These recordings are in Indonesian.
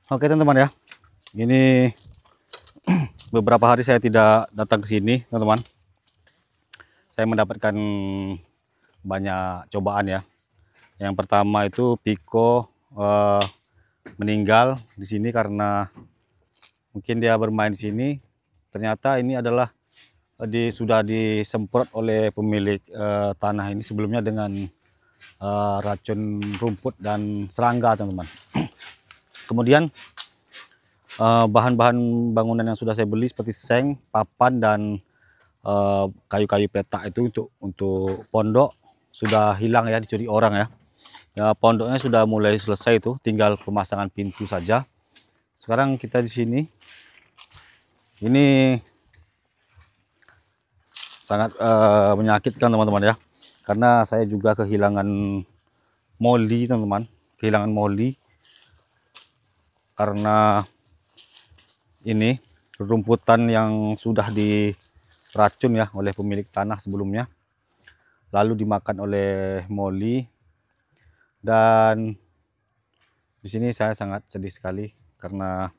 Oke teman-teman ya, ini beberapa hari saya tidak datang ke sini teman-teman. Saya mendapatkan banyak cobaan ya. Yang pertama itu Piko meninggal di sini karena mungkin dia bermain di sini. Ternyata ini adalah sudah disemprot oleh pemilik tanah ini sebelumnya dengan racun rumput dan serangga teman-teman. Kemudian bahan-bahan bangunan yang sudah saya beli seperti seng, papan dan kayu-kayu petak itu untuk pondok sudah hilang ya, dicuri orang ya. Ya, pondoknya sudah mulai selesai itu, tinggal pemasangan pintu saja. Sekarang kita di sini, ini sangat menyakitkan teman-teman ya, karena saya juga kehilangan moli teman-teman, kehilangan moli karena ini rumputan yang sudah diracun ya oleh pemilik tanah sebelumnya, lalu dimakan oleh moli. Dan di sini saya sangat sedih sekali karena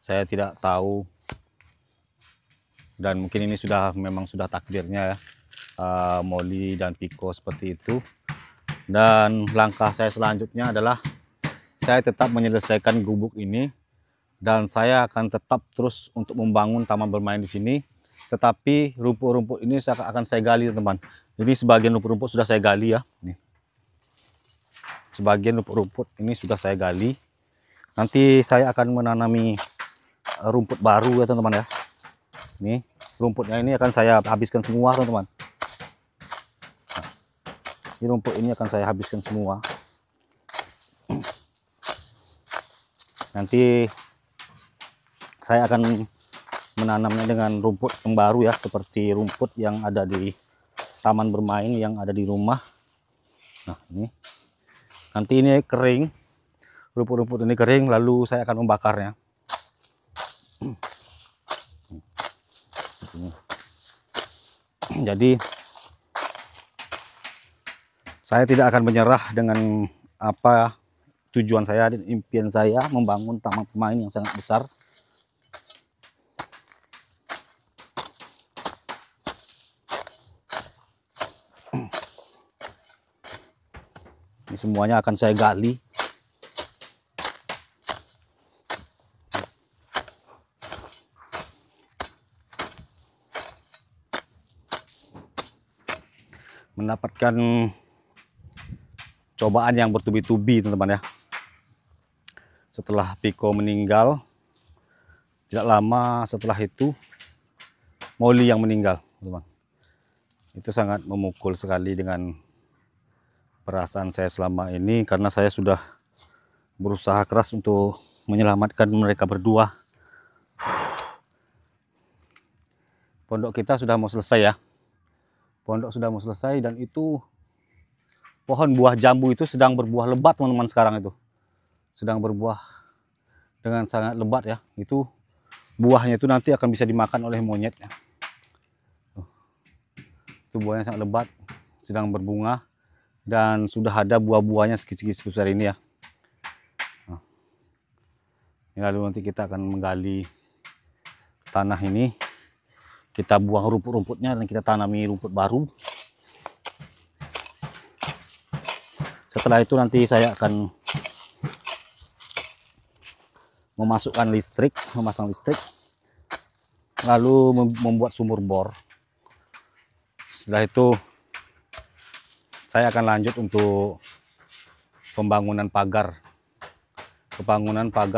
saya tidak tahu, dan mungkin ini memang sudah takdirnya ya, moli dan Piko seperti itu. Dan langkah saya selanjutnya adalah saya tetap menyelesaikan gubuk ini, dan saya akan tetap terus untuk membangun taman bermain di sini. Tetapi rumput-rumput ini akan saya gali teman-teman. Jadi sebagian rumput-rumput sudah saya gali ya. Nih. Sebagian rumput-rumput ini sudah saya gali. Nanti saya akan menanami rumput baru ya teman-teman ya. Nih, rumputnya ini akan saya habiskan semua teman-teman. Ini rumput ini akan saya habiskan semua. Nanti saya akan menanamnya dengan rumput yang baru ya, seperti rumput yang ada di taman bermain yang ada di rumah. Nah, ini nanti ini kering, rumput-rumput ini kering, lalu saya akan membakarnya. Jadi saya tidak akan menyerah dengan apa tujuan saya dan impian saya membangun taman bermain yang sangat besar. Ini semuanya akan saya gali. Mendapatkan cobaan yang bertubi-tubi teman-teman ya. Setelah Piko meninggal, tidak lama setelah itu Moli yang meninggal teman-teman. Itu sangat memukul sekali dengan perasaan saya selama ini, karena saya sudah berusaha keras untuk menyelamatkan mereka berdua. Pondok kita sudah mau selesai ya. Pondok sudah mau selesai, dan itu pohon buah jambu itu sedang berbuah lebat teman-teman. Sekarang itu sedang berbuah dengan sangat lebat ya. Itu buahnya itu nanti akan bisa dimakan oleh monyet ya. Itu buahnya sangat lebat, sedang berbunga, dan sudah ada buah-buahnya sedikit-sedikit sebesar ini ya. Nah, lalu nanti kita akan menggali tanah ini, kita buang rumput-rumputnya dan kita tanami rumput baru. Setelah itu nanti saya akan memasang listrik, lalu membuat sumur bor. Setelah itu saya akan lanjut untuk pembangunan pagar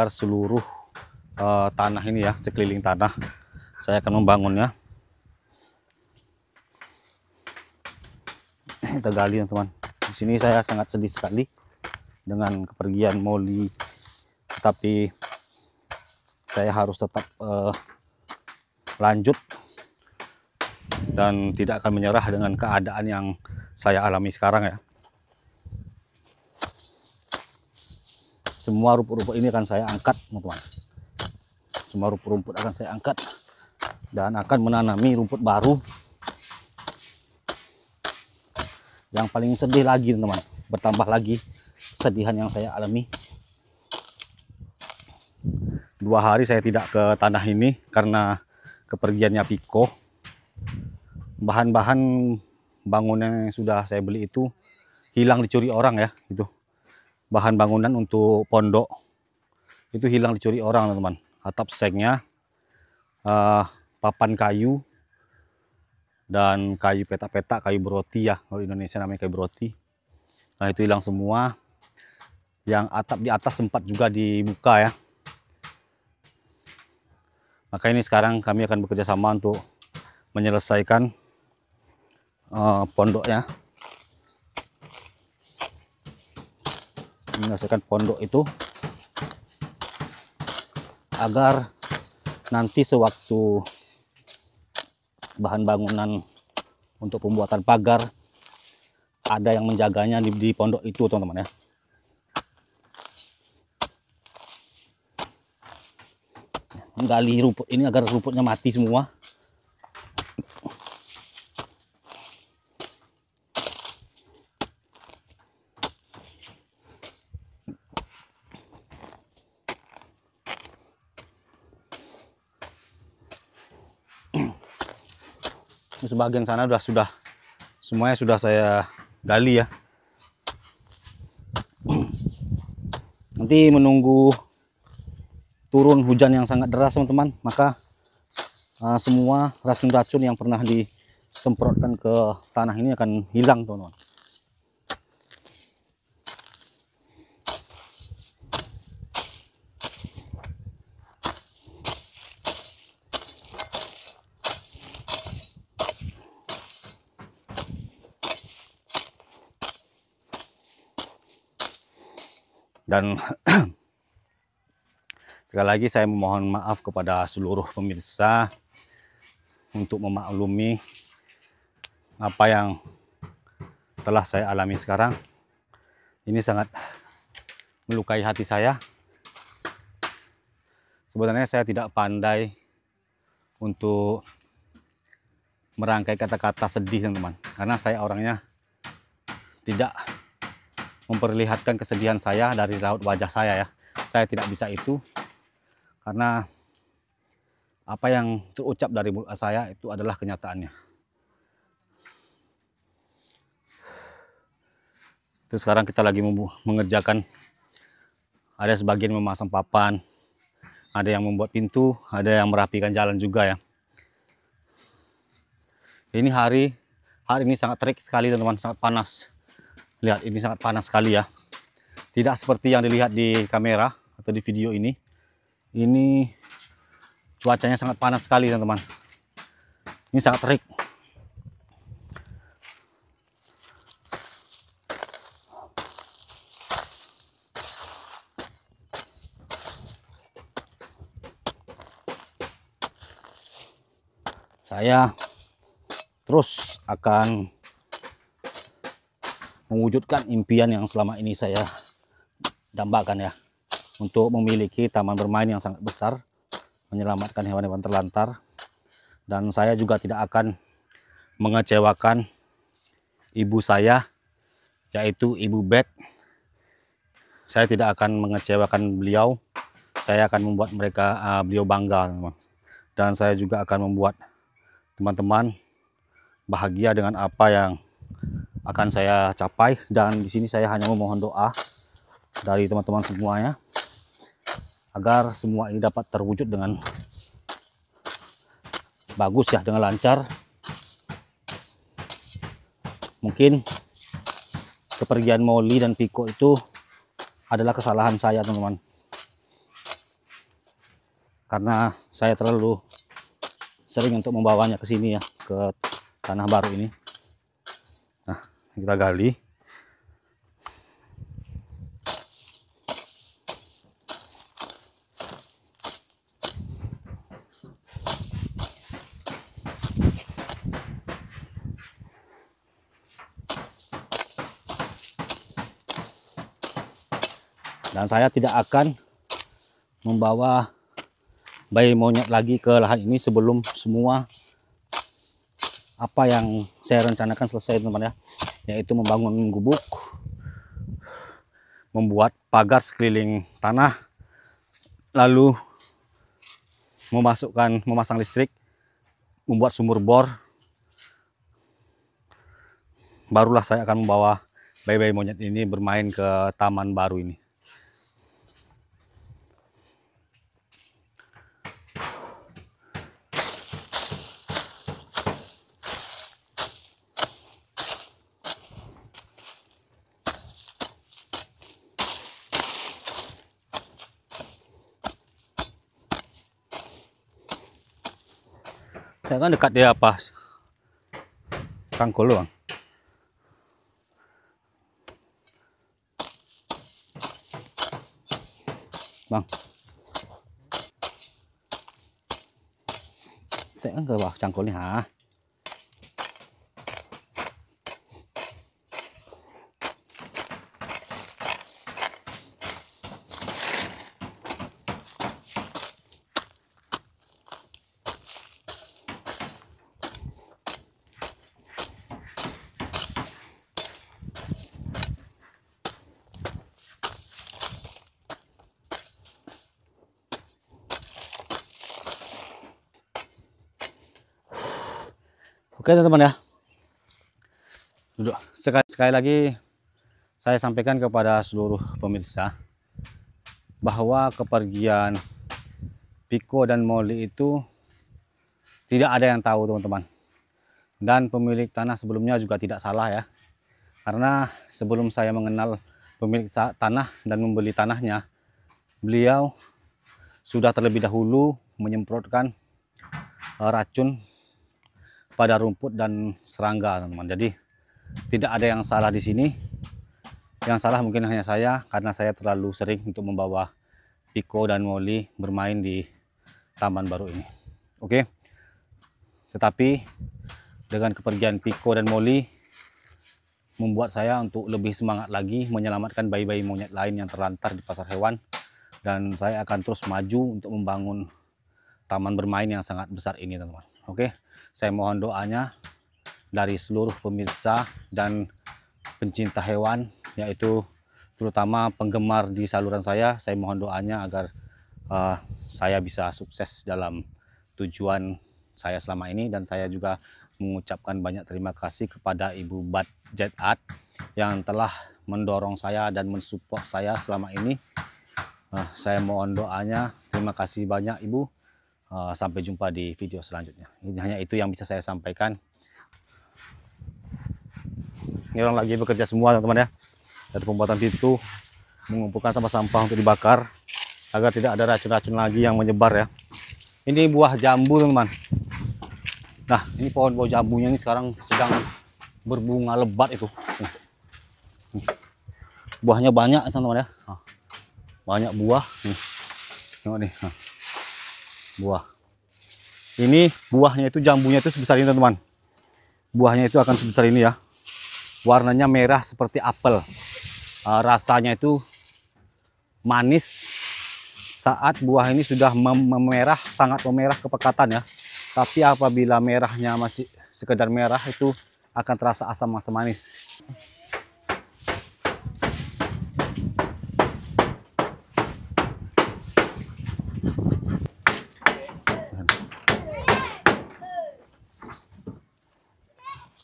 seluruh tanah ini ya, sekeliling tanah. Saya akan membangunnya. Kita gali teman-teman. Di sini saya sangat sedih sekali dengan kepergian Moli, tetapi saya harus tetap lanjut dan tidak akan menyerah dengan keadaan yang saya alami sekarang ya. Semua rumput-rumput ini akan saya angkat teman-teman. Semua rumput-rumput akan saya angkat dan akan menanami rumput baru. Yang paling sedih lagi teman-teman, bertambah lagi kesedihan yang saya alami. 2 hari saya tidak ke tanah ini karena kepergiannya Piko. Bahan-bahan bangunan yang sudah saya beli itu hilang dicuri orang ya, itu. Bahan bangunan untuk pondok itu hilang dicuri orang, teman-teman. Atap seknya, papan kayu, dan kayu petak-petak, kayu beroti ya, kalau Indonesia namanya kayu beroti. Nah, itu hilang semua. Yang atap di atas sempat juga dibuka ya. Maka ini sekarang kami akan bekerja sama untuk menyelesaikan pondoknya. Menyelesaikan pondok itu agar nanti sewaktu bahan bangunan untuk pembuatan pagar ada yang menjaganya di pondok itu, teman-teman ya. Menggali rumput ini agar rumputnya mati semua. Sebagian sana sudah semuanya sudah saya gali ya. Nanti menunggu turun hujan yang sangat deras, teman-teman, maka semua racun-racun yang pernah disemprotkan ke tanah ini akan hilang, teman-teman. Dan sekali lagi saya memohon maaf kepada seluruh pemirsa untuk memaklumi apa yang telah saya alami sekarang. Ini sangat melukai hati saya. Sebenarnya saya tidak pandai untuk merangkai kata-kata sedih, teman-teman, karena saya orangnya tidak memperlihatkan kesedihan saya dari raut wajah saya ya. Saya tidak bisa itu, karena apa yang terucap dari mulut saya itu adalah kenyataannya. Terus sekarang kita lagi mengerjakan, ada sebagian memasang papan, ada yang membuat pintu, ada yang merapikan jalan juga ya. Ini hari ini sangat terik sekali, teman-teman, sangat panas. Lihat, ini sangat panas sekali ya. Tidak seperti yang dilihat di kamera atau di video ini. Ini cuacanya sangat panas sekali, teman-teman. Ini sangat terik. Saya terus akan mewujudkan impian yang selama ini saya dambakan ya, untuk memiliki taman bermain yang sangat besar, menyelamatkan hewan-hewan terlantar. Dan saya juga tidak akan mengecewakan ibu saya, yaitu Ibu Beth. Saya tidak akan mengecewakan beliau. Saya akan membuat beliau bangga, teman-teman. Dan saya juga akan membuat teman-teman bahagia dengan apa yang akan saya capai. Dan di sini saya hanya memohon doa dari teman-teman semuanya agar semua ini dapat terwujud dengan bagus ya, dengan lancar. Mungkin kepergian Molly dan Piko itu adalah kesalahan saya, teman-teman, karena saya terlalu sering untuk membawanya ke sini ya, ke tanah baru ini. Nah, kita gali. Dan saya tidak akan membawa bayi monyet lagi ke lahan ini sebelum semua apa yang saya rencanakan selesai, teman-teman ya, yaitu membangun gubuk, membuat pagar sekeliling tanah, lalu memasang listrik, membuat sumur bor, barulah saya akan membawa bayi-bayi monyet ini bermain ke taman baru ini. Saya kan dekat dia apa? Cangkul bang. Bang. Saya kan ke bawah cangkul nih, ha. Oke teman-teman ya, duduk. Sekali lagi saya sampaikan kepada seluruh pemirsa bahwa kepergian Piko dan Molly itu tidak ada yang tahu teman-teman. Dan pemilik tanah sebelumnya juga tidak salah ya, karena sebelum saya mengenal pemilik tanah dan membeli tanahnya, beliau sudah terlebih dahulu menyemprotkan racun pada rumput dan serangga teman-teman. Jadi tidak ada yang salah di sini. Yang salah mungkin hanya saya, karena saya terlalu sering untuk membawa Piko dan Molly bermain di taman baru ini. Oke. Tetapi dengan kepergian Piko dan Molly membuat saya untuk lebih semangat lagi menyelamatkan bayi-bayi monyet lain yang terlantar di pasar hewan, dan saya akan terus maju untuk membangun taman bermain yang sangat besar ini teman-teman. Oke, saya mohon doanya dari seluruh pemirsa dan pencinta hewan, yaitu terutama penggemar di saluran saya mohon doanya agar saya bisa sukses dalam tujuan saya selama ini. Dan saya juga mengucapkan banyak terima kasih kepada Ibu Budget Art yang telah mendorong saya dan mensupport saya selama ini. Saya mohon doanya, terima kasih banyak Ibu. Sampai jumpa di video selanjutnya. Ini hanya itu yang bisa saya sampaikan. Ini orang lagi bekerja semua teman-teman ya, dari pembuatan pintu, mengumpulkan sampah-sampah untuk dibakar agar tidak ada racun-racun lagi yang menyebar ya. Ini buah jambu teman-teman. Nah, ini pohon buah jambunya ini sekarang sedang berbunga lebat itu. Buahnya banyak teman-teman ya. Banyak buah. Tengok nih. Buah. Ini buahnya itu, jambunya itu sebesar ini teman-teman. Buahnya itu akan sebesar ini ya. Warnanya merah seperti apel. Rasanya itu manis saat buah ini sudah memerah, sangat memerah kepekatan ya. Tapi apabila merahnya masih sekedar merah, itu akan terasa asam manis.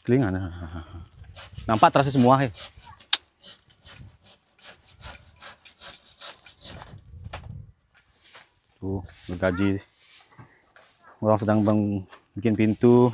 Kelingan. Nampak terasa semua. Tuh, bergaji. Orang sedang bikin pintu.